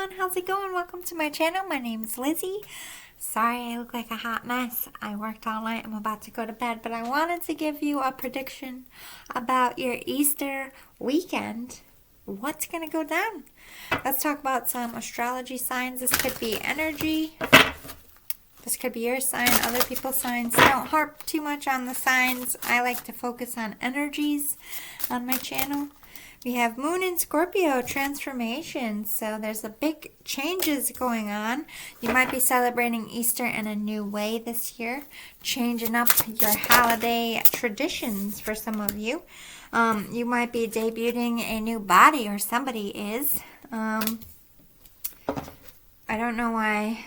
everyone, how's it going? Welcome to my channel. My name's Lizzie. Sorry I look like a hot mess. I worked all night. I'm about to go to bed, but I wanted to give you a prediction about your Easter weekend. What's going to go down? Let's talk about some astrology signs. This could be energy. This could be your sign, other people's signs. Don't harp too much on the signs. I like to focus on energies on my channel. We have Moon in Scorpio, transformation. So there's a big changes going on. You might be celebrating Easter in a new way this year. Changing up your holiday traditions for some of you. You might be debuting a new body, or somebody is. I don't know why.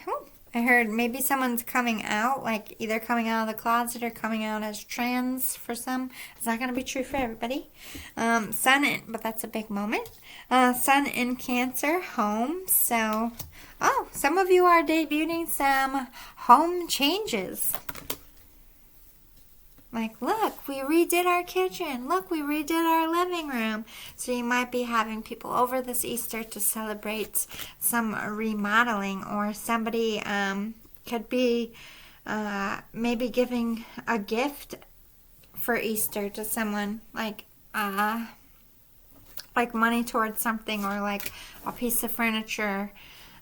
I heard maybe someone's coming out, like either coming out of the closet or coming out as trans for some. It's not going to be true for everybody. But that's a big moment. Sun in Cancer, home. So, some of you are debuting some home changes. Like, look, we redid our kitchen. Look, we redid our living room. So you might be having people over this Easter to celebrate some remodeling, or somebody could be maybe giving a gift for Easter to someone, like money towards something, or like a piece of furniture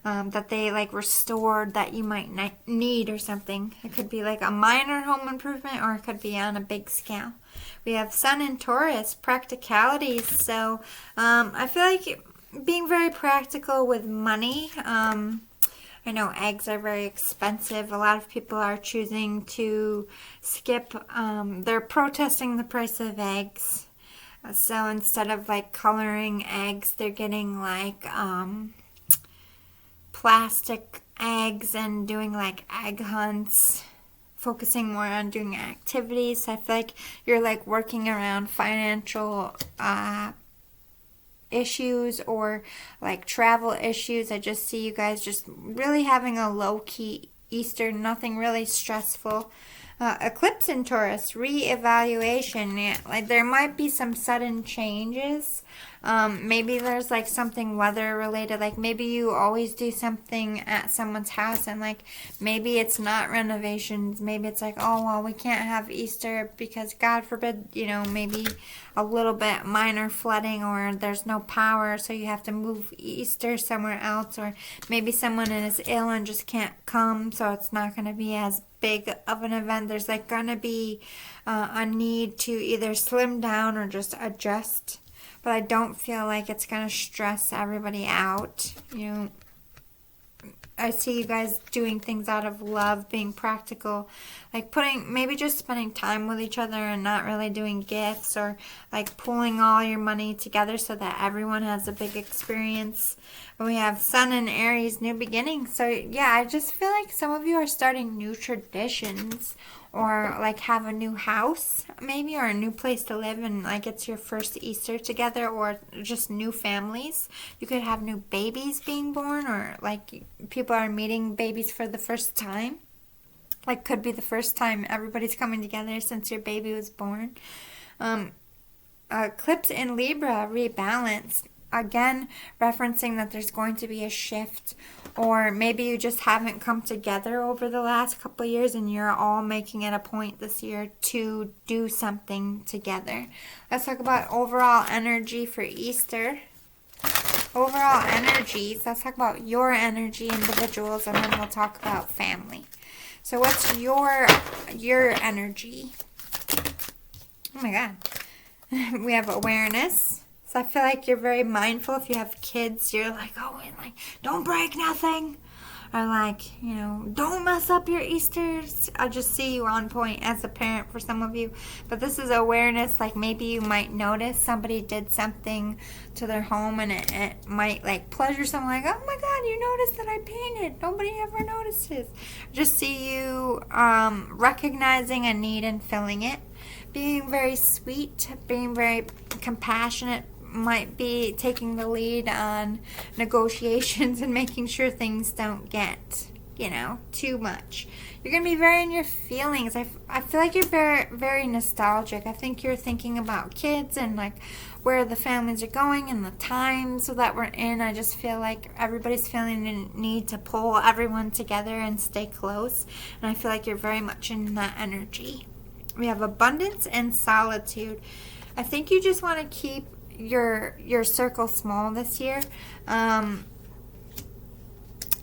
that they like restored that you might need or something. It could be like a minor home improvement, or it could be on a big scale. We have Sun in Taurus, practicalities. So I feel like being very practical with money. I know eggs are very expensive. A lot of people are choosing to skip. They're protesting the price of eggs. So instead of like coloring eggs, they're getting like plastic eggs and doing like egg hunts, focusing more on doing activities. So I feel like you're like working around financial issues, or like travel issues. I just see you guys just really having a low-key Easter, nothing really stressful. Eclipse in Taurus, re-evaluation. Yeah, like there might be some sudden changes. Maybe there's like something weather related, like maybe you always do something at someone's house, and like maybe it's not renovations, maybe it's like, oh well, we can't have Easter because God forbid, maybe a little bit minor flooding, or there's no power, so you have to move Easter somewhere else, or maybe someone is ill and just can't come, so it's not going to be as big of an event. There's like going to be a need to either slim down or just adjust. But I don't feel like it's going to stress everybody out. I see you guys doing things out of love, being practical, like maybe just spending time with each other and not really doing gifts, or like pooling all your money together so that everyone has a big experience. And we have Sun in Aries, new beginnings. So yeah, I just feel like some of you are starting new traditions, or like have a new house maybe, or a new place to live, and like it's your first Easter together, or just new families. You could have new babies being born, or like people are meeting babies for the first time. Like could be the first time everybody's coming together since your baby was born. Eclipse in Libra, rebalance. Again, referencing that there's going to be a shift, or maybe you just haven't come together over the last couple of years and you're all making it a point this year to do something together. Let's talk about overall energy for Easter. Overall energies, let's talk about your energy, individuals, and then we'll talk about family. So what's your energy? Oh my God. We have awareness. So I feel like you're very mindful. If you have kids, you're like, don't break nothing. Or like, don't mess up your Easters. I just see you on point as a parent for some of you. But this is awareness. Like maybe you might notice somebody did something to their home, and it might like pleasure someone, like, oh my God, you noticed that I painted. Nobody ever notices. Just see you recognizing a need and filling it. Being very sweet, being very compassionate, might be taking the lead on negotiations and making sure things don't get too much. You're going to be very in your feelings. I feel like you're very, very nostalgic. I think you're thinking about kids and like where the families are going and the times that we're in. I just feel like everybody's feeling the need to pull everyone together and stay close. And I feel like you're very much in that energy. We have abundance and solitude. I think you just want to keep your circle small this year.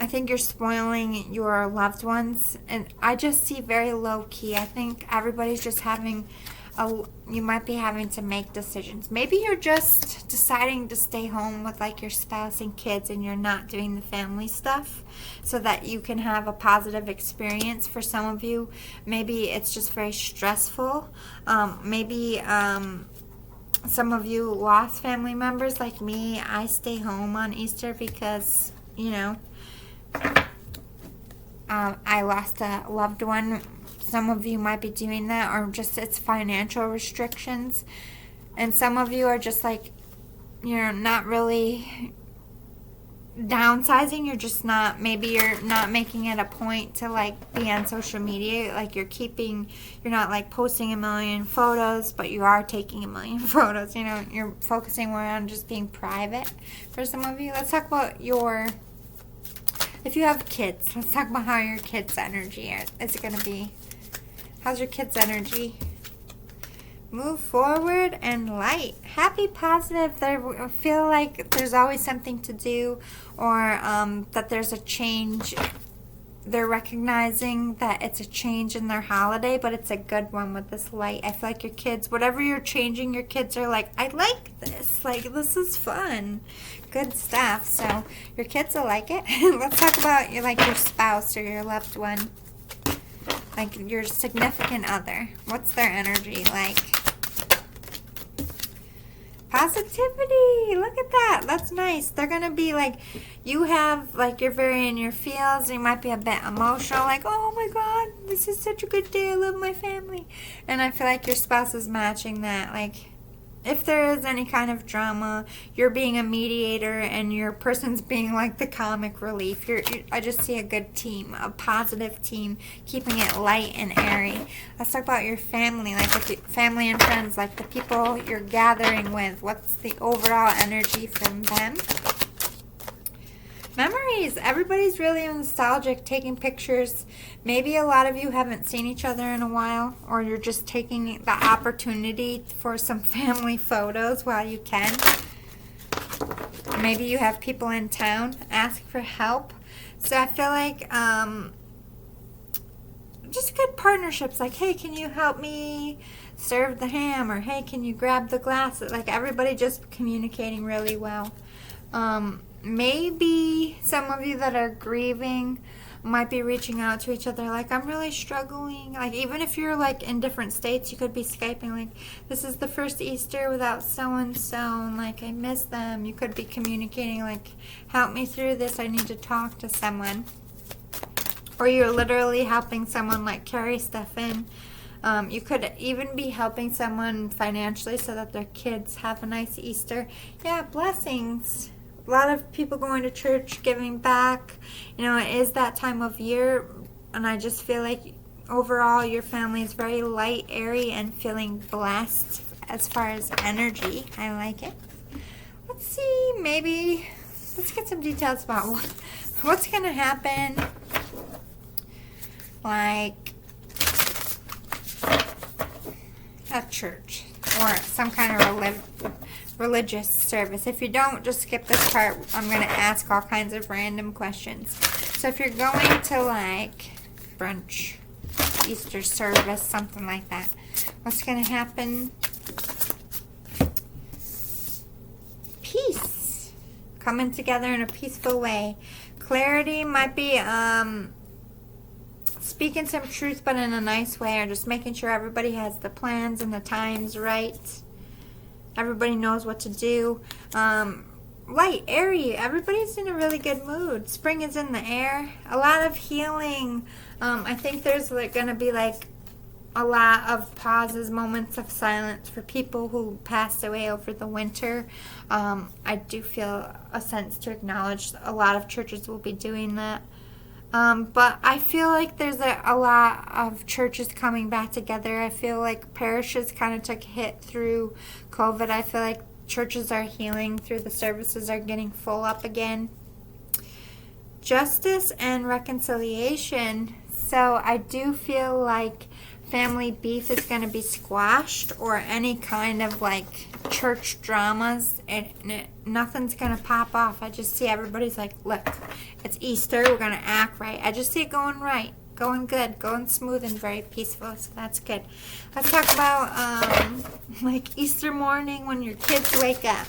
I think you're spoiling your loved ones, and I just see very low key. I think everybody's just you might be having to make decisions. Maybe you're just deciding to stay home with like your spouse and kids, and you're not doing the family stuff so that you can have a positive experience. For some of you, maybe it's just very stressful. Maybe some of you lost family members like me. I stay home on Easter because, I lost a loved one. Some of you might be doing that, or just it's financial restrictions. And some of you are just like, you're not really downsizing. You're just not, maybe you're not making it a point to like be on social media. Like you're not like posting a million photos, but you are taking a million photos. You're focusing more on just being private for some of you. Let's talk about if you have kids, let's talk about how your kids' energy is going to be. How's your kids' energy? Move forward and light. Happy, positive. They feel like there's always something to do, or that there's a change. They're recognizing that it's a change in their holiday, but it's a good one with this light. I feel like your kids, whatever you're changing, your kids are like, I like this. Like, this is fun. Good stuff. So your kids will like it. Let's talk about your spouse or your loved one. Like your significant other. What's their energy like? Positivity. Look at that. That's nice. They're going to be like, you're very in your feels. You might be a bit emotional. Like, oh my God, this is such a good day. I love my family. And I feel like your spouse is matching that. Like, if there is any kind of drama, you're being a mediator and your person's being like the comic relief. I just see a good team, a positive team, keeping it light and airy. Let's talk about your family, like family and friends, like the people you're gathering with. What's the overall energy from them? Memories. Everybody's really nostalgic, taking pictures. Maybe a lot of you haven't seen each other in a while, or you're just taking the opportunity for some family photos while you can. Maybe you have people in town ask for help. So I feel like just good partnerships, like, hey, can you help me serve the ham? Or, hey, can you grab the glasses? Like, everybody just communicating really well. Maybe some of you that are grieving might be reaching out to each other like, I'm really struggling. Like, even if you're like in different states, you could be Skyping like, this is the first Easter without so-and-so, and like, I miss them. You could be communicating like, help me through this, I need to talk to someone. Or you're literally helping someone like carry stuff in. You could even be helping someone financially so that their kids have a nice Easter. Yeah, blessings. A lot of people going to church, giving back. It is that time of year, and I just feel like overall your family is very light, airy, and feeling blessed as far as energy. I like it. Let's see, let's get some details about what's going to happen. Like at church or some kind of religious service. If you don't, just skip this part. I'm going to ask all kinds of random questions. So if you're going to like brunch, Easter service, something like that, what's going to happen? Peace. Coming together in a peaceful way. Clarity might be speaking some truth, but in a nice way, or just making sure everybody has the plans and the times right. Everybody knows what to do. Light, airy. Everybody's in a really good mood. Spring is in the air. A lot of healing. I think there's going to be like a lot of pauses, moments of silence for people who passed away over the winter. I do feel a sense to acknowledge a lot of churches will be doing that. But I feel like there's a lot of churches coming back together. I feel like parishes kind of took a hit through COVID. I feel like churches are healing through the services are getting full up again. Justice and reconciliation. So I do feel like family beef is going to be squashed, or any kind of like church dramas, and nothing's going to pop off. I just see everybody's like, look, it's Easter, we're going to act right. I just see it going right, going good, going smooth and very peaceful, so that's good. Let's talk about like Easter morning when your kids wake up.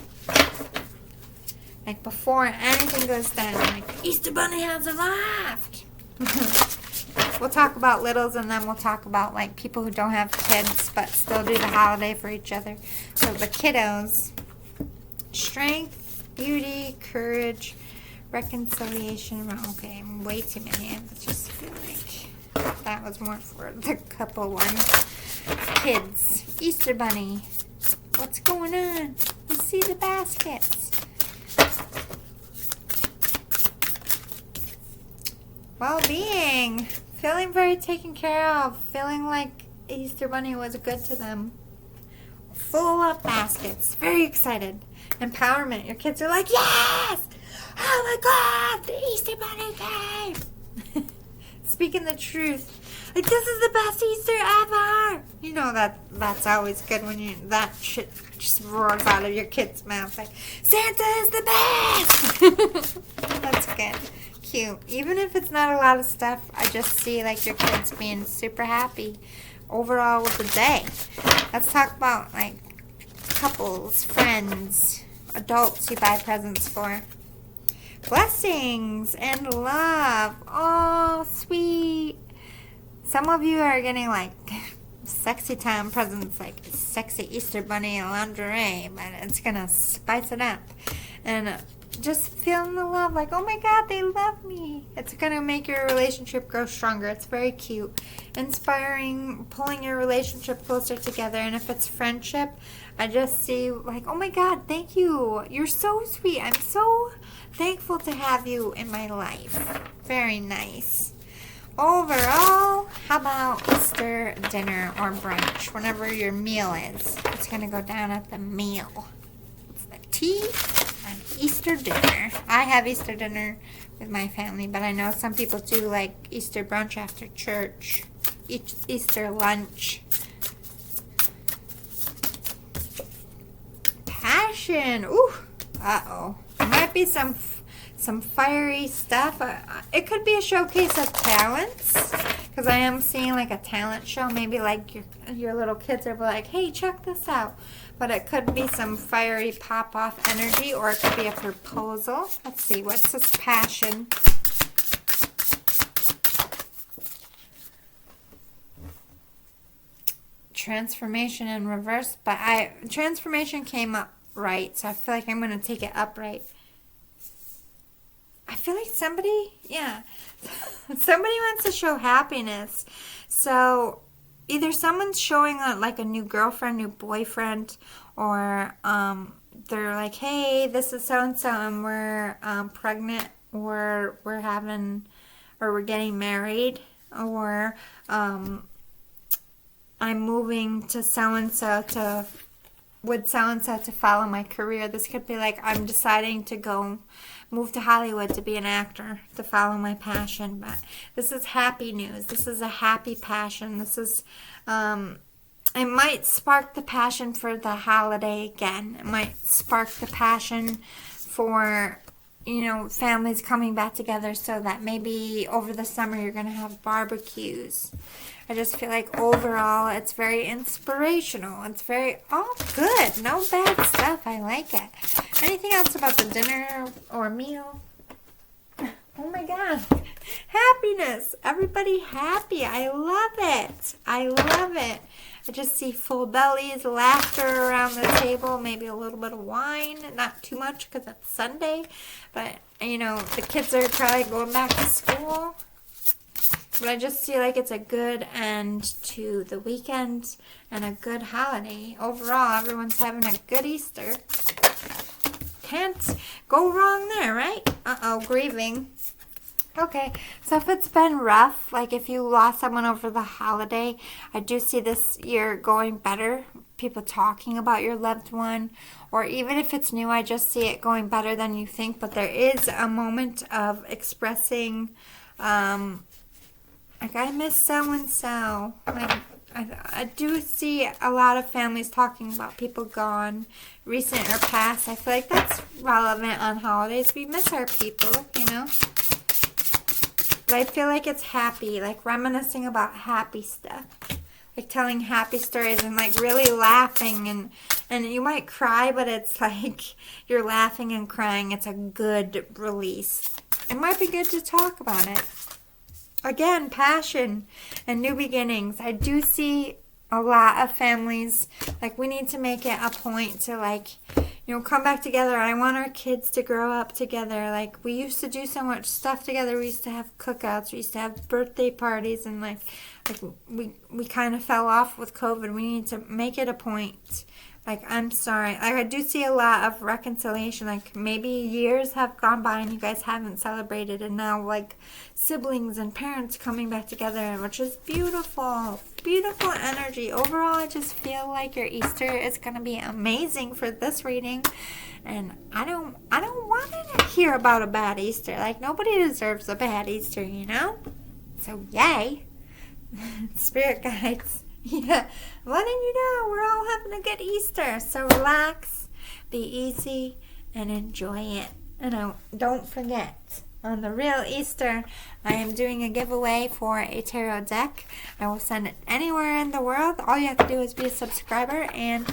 Like before anything goes down, like the Easter Bunny has arrived. We'll talk about littles, and then we'll talk about like people who don't have kids but still do the holiday for each other. So the kiddos: strength, beauty, courage, reconciliation. Okay, way too many. I just feel like that was more for the couple ones. Kids, Easter Bunny. What's going on? Let's see the baskets. Well-being. Feeling very taken care of. Feeling like Easter Bunny was good to them. Full of baskets. Very excited. Empowerment. Your kids are like, yes! Oh my God! The Easter Bunny came! Speaking the truth. Like, this is the best Easter ever! You know that's always good when that shit just roars out of your kid's mouth. Like, Santa is the best! That's good. Cute. Even if it's not a lot of stuff, I just see like your kids being super happy overall with the day. Let's talk about like couples, friends, adults you buy presents for. Blessings and love. Oh, sweet. Some of you are getting like sexy time presents, like sexy Easter Bunny lingerie, but it's gonna spice it up. And just feeling the love, like, oh my God, they love me. It's going to make your relationship grow stronger. It's very cute. Inspiring, pulling your relationship closer together. And if it's friendship, I just see, like, oh my God, thank you. You're so sweet. I'm so thankful to have you in my life. Very nice. Overall, how about Easter dinner or brunch? Whenever your meal is, it's going to go down at the meal. It's the tea. Easter dinner. I have Easter dinner with my family, but I know some people do like Easter brunch after church. Easter lunch. Passion. Ooh. Uh-oh. There might be some fiery stuff. It could be a showcase of talents, because I am seeing like a talent show. Maybe like your little kids are like, hey, check this out. But it could be some fiery pop-off energy, or it could be a proposal. Let's see, what's this passion? Transformation in reverse, but transformation came up right, so I feel like I'm going to take it upright. I feel like somebody wants to show happiness. So either someone's showing like a new girlfriend, new boyfriend, or they're like, hey, this is so-and-so, and we're pregnant, or we're getting married, or I'm moving to so-and-so with so-and-so to follow my career. This could be like, I'm deciding to move to Hollywood to be an actor, to follow my passion. But this is happy news. This is a happy passion. This is, it might spark the passion for the holiday again. It might spark the passion for, families coming back together, so that maybe over the summer you're going to have barbecues. I just feel like overall it's very inspirational. It's very, good. No bad stuff. I like it. Anything else about the dinner or meal? Oh my God. Happiness. Everybody happy. I love it. I love it. I just see full bellies, laughter around the table, maybe a little bit of wine. Not too much because it's Sunday. But, the kids are probably going back to school. But I just feel like it's a good end to the weekend and a good holiday. Overall, everyone's having a good Easter. Can't go wrong there, right? Uh-oh, grieving. Okay, so if it's been rough, like if you lost someone over the holiday, I do see this year going better. People talking about your loved one, or even if it's new, I just see it going better than you think. But there is a moment of expressing, like, I miss so and so. Like, I do see a lot of families talking about people gone, recent or past. I feel like that's relevant on holidays. We miss our people, you know? But I feel like it's happy, like reminiscing about happy stuff. Like telling happy stories and like really laughing, and you might cry, but it's like you're laughing and crying. It's a good release. It might be good to talk about it. Again, passion and new beginnings. I do see a lot of families, like, we need to make it a point to, like, you know, come back together. I want our kids to grow up together. Like, we used to do so much stuff together. We used to have cookouts. We used to have birthday parties, and like we kind of fell off with COVID. We need to make it a point. Like, I'm sorry. Like, I do see a lot of reconciliation. Like, maybe years have gone by and you guys haven't celebrated, and now, like, siblings and parents coming back together, which is beautiful. Beautiful energy. Overall, I just feel like your Easter is going to be amazing for this reading. And I don't want to hear about a bad Easter. Like, nobody deserves a bad Easter, you know? So, yay. Spirit guides. Yeah, letting you know we're all having a good Easter. So relax, be easy, and enjoy it. And don't forget, on the real Easter, I am doing a giveaway for a tarot deck. I will send it anywhere in the world. All you have to do is be a subscriber. And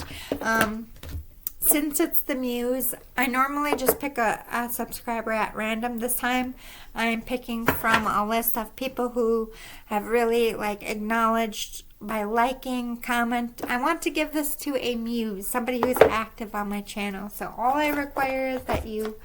since it's the Muse, I normally just pick a subscriber at random. This time, I am picking from a list of people who have really, like, acknowledged by liking, comment. I want to give this to a Muse, somebody who's active on my channel. So all I require is that you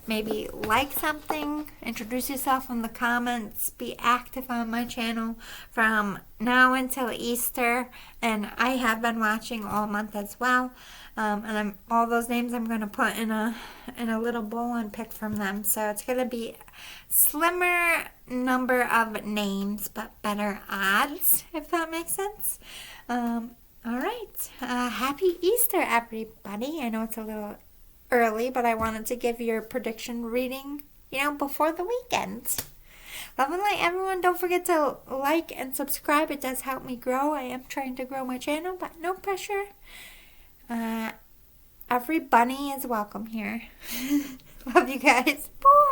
maybe like something, introduce yourself in the comments, be active on my channel from now until Easter. And I have been watching all month as well. And all those names I'm going to put in a little bowl and pick from them. So it's going to be slimmer number of names, but better odds, if that makes sense. All right. Happy Easter, everybody. I know it's a little early, but I wanted to give your prediction reading, you know, before the weekend. Love and light, everyone. Don't forget to like and subscribe. It does help me grow. I am trying to grow my channel, but no pressure. Every bunny is welcome here. Love you guys. Bye.